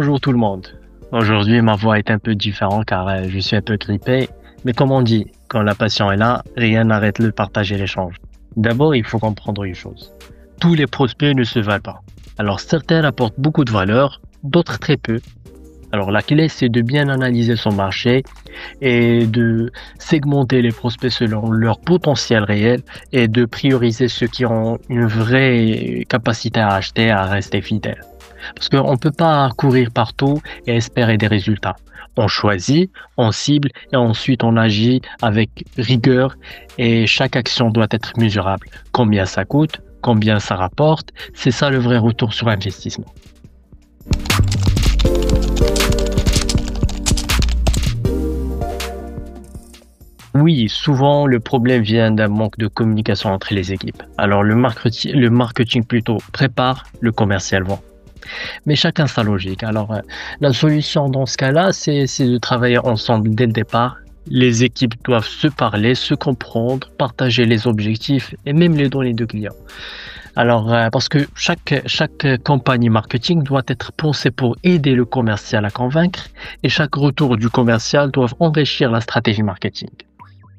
Bonjour tout le monde. Aujourd'hui, ma voix est un peu différente car je suis un peu grippé. Mais comme on dit, quand la passion est là, rien n'arrête le partage et l'échange. D'abord, il faut comprendre une chose. Tous les prospects ne se valent pas. Alors certains apportent beaucoup de valeur, d'autres très peu. Alors la clé, c'est de bien analyser son marché et de segmenter les prospects selon leur potentiel réel et de prioriser ceux qui ont une vraie capacité à acheter, à rester fidèles. Parce qu'on ne peut pas courir partout et espérer des résultats. On choisit, on cible et ensuite on agit avec rigueur et chaque action doit être mesurable. Combien ça coûte, combien ça rapporte, c'est ça le vrai retour sur investissement. Oui, souvent le problème vient d'un manque de communication entre les équipes. Alors le marketing plutôt prépare, le commercial vend. Mais chacun sa logique. Alors la solution dans ce cas-là, c'est de travailler ensemble dès le départ. Les équipes doivent se parler, se comprendre, partager les objectifs et même les données de clients. Alors parce que chaque campagne marketing doit être pensée pour aider le commercial à convaincre et chaque retour du commercial doit enrichir la stratégie marketing.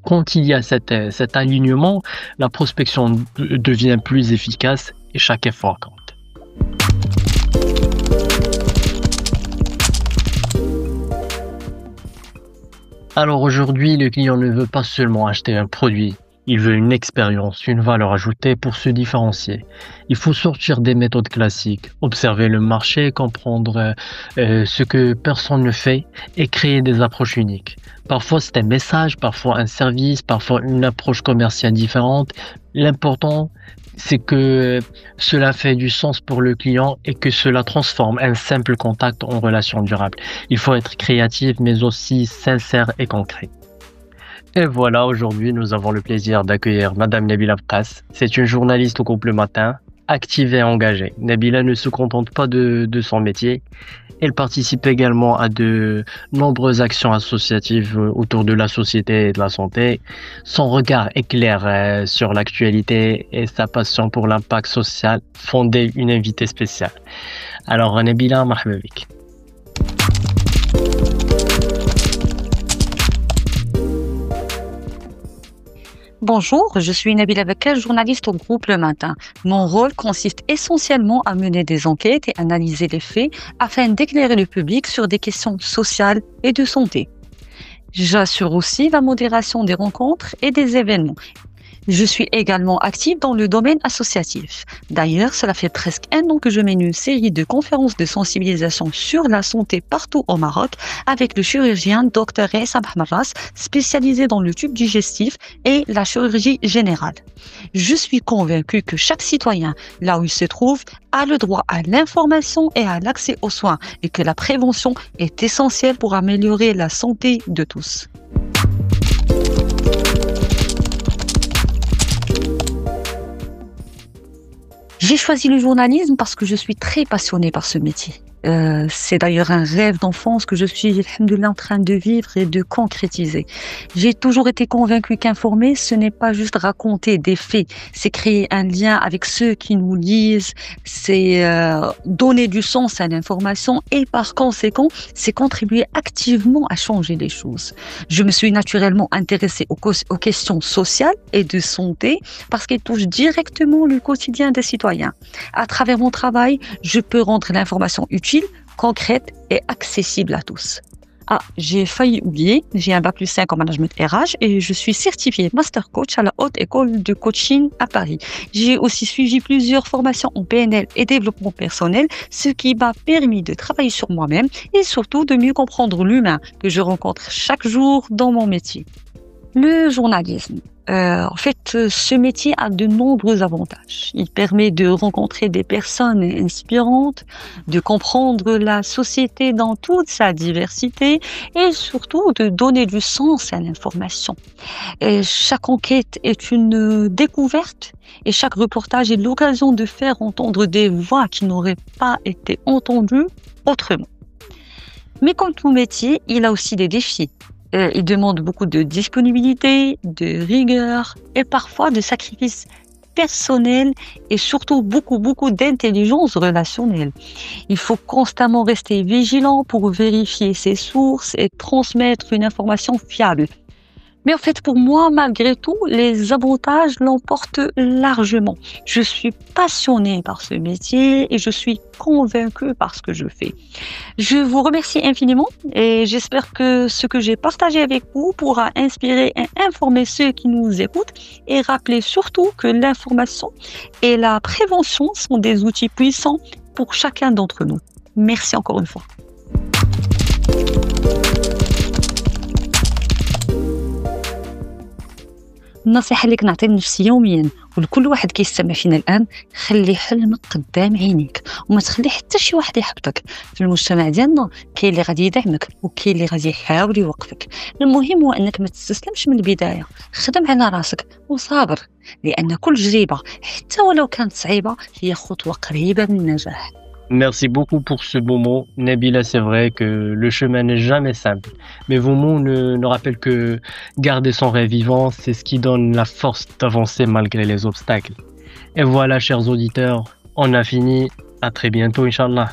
Quand il y a cet alignement, la prospection devient plus efficace et chaque effort compte. Alors aujourd'hui, le client ne veut pas seulement acheter un produit, il veut une expérience, une valeur ajoutée pour se différencier. Il faut sortir des méthodes classiques, observer le marché, comprendre ce que personne ne fait et créer des approches uniques. Parfois c'est un message, parfois un service, parfois une approche commerciale différente. L'important, c'est que cela fait du sens pour le client et que cela transforme un simple contact en relation durable. Il faut être créatif, mais aussi sincère et concret. Et voilà, aujourd'hui, nous avons le plaisir d'accueillir Madame Nabila Bkas. C'est une journaliste au groupe Le Matin, active et engagée. Nabila ne se contente pas de son métier. Elle participe également à de nombreuses actions associatives autour de la société et de la santé. Son regard est clair sur l'actualité et sa passion pour l'impact social fondait une invitée spéciale. Alors, Nabila, marhaba bik. Bonjour, je suis Nabila Bekkel, journaliste au groupe Le Matin. Mon rôle consiste essentiellement à mener des enquêtes et analyser les faits afin d'éclairer le public sur des questions sociales et de santé. J'assure aussi la modération des rencontres et des événements. Je suis également active dans le domaine associatif. D'ailleurs, cela fait presque un an que je mène une série de conférences de sensibilisation sur la santé partout au Maroc avec le chirurgien Dr Essa Bahmarras, spécialisé dans le tube digestif et la chirurgie générale. Je suis convaincue que chaque citoyen, là où il se trouve, a le droit à l'information et à l'accès aux soins et que la prévention est essentielle pour améliorer la santé de tous. J'ai choisi le journalisme parce que je suis très passionnée par ce métier. C'est d'ailleurs un rêve d'enfance que je suis, alhamdoulilah, en train de vivre et de concrétiser. J'ai toujours été convaincue qu'informer, ce n'est pas juste raconter des faits, c'est créer un lien avec ceux qui nous lisent, c'est donner du sens à l'information et par conséquent, c'est contribuer activement à changer les choses. Je me suis naturellement intéressée aux questions sociales et de santé parce qu'elles touchent directement le quotidien des citoyens. À travers mon travail, je peux rendre l'information utile, concrète et accessible à tous. Ah, j'ai failli oublier, j'ai un bac+5 en management RH et je suis certifiée Master Coach à la Haute École de Coaching à Paris. J'ai aussi suivi plusieurs formations en PNL et développement personnel, ce qui m'a permis de travailler sur moi-même et surtout de mieux comprendre l'humain que je rencontre chaque jour dans mon métier. Le journalisme. Ce métier a de nombreux avantages. Il permet de rencontrer des personnes inspirantes, de comprendre la société dans toute sa diversité et surtout de donner du sens à l'information. Et chaque enquête est une découverte et chaque reportage est l'occasion de faire entendre des voix qui n'auraient pas été entendues autrement. Mais comme tout métier, il a aussi des défis. Il demande beaucoup de disponibilité, de rigueur et parfois de sacrifices personnel et surtout beaucoup d'intelligence relationnelle. Il faut constamment rester vigilant pour vérifier ses sources et transmettre une information fiable. Mais en fait, pour moi, malgré tout, les avantages l'emportent largement. Je suis passionnée par ce métier et je suis convaincue par ce que je fais. Je vous remercie infiniment et j'espère que ce que j'ai partagé avec vous pourra inspirer et informer ceux qui nous écoutent et rappeler surtout que l'information et la prévention sont des outils puissants pour chacun d'entre nous. Merci encore une fois. النصيحة اللي كنعطي لنفسي يوميا ولكل واحد كيستمع فينا الآن: خلي حلمك قدام عينيك وما تخلي حتى شي واحد يحبطك. في المجتمع ديالنا كاين اللي غادي يدعمك وكاين اللي غادي يحاول يوقفك. المهم هو أنك ما تستسلمش من البداية، خدم على راسك وصابر، لأن كل تجربة حتى ولو كانت صعيبة هي خطوة قريبة من النجاح. Merci beaucoup pour ce beau mot. Nabila, c'est vrai que le chemin n'est jamais simple, mais vos mots ne rappellent que garder son rêve vivant, c'est ce qui donne la force d'avancer malgré les obstacles. Et voilà, chers auditeurs, on a fini. À très bientôt, Inch'Allah.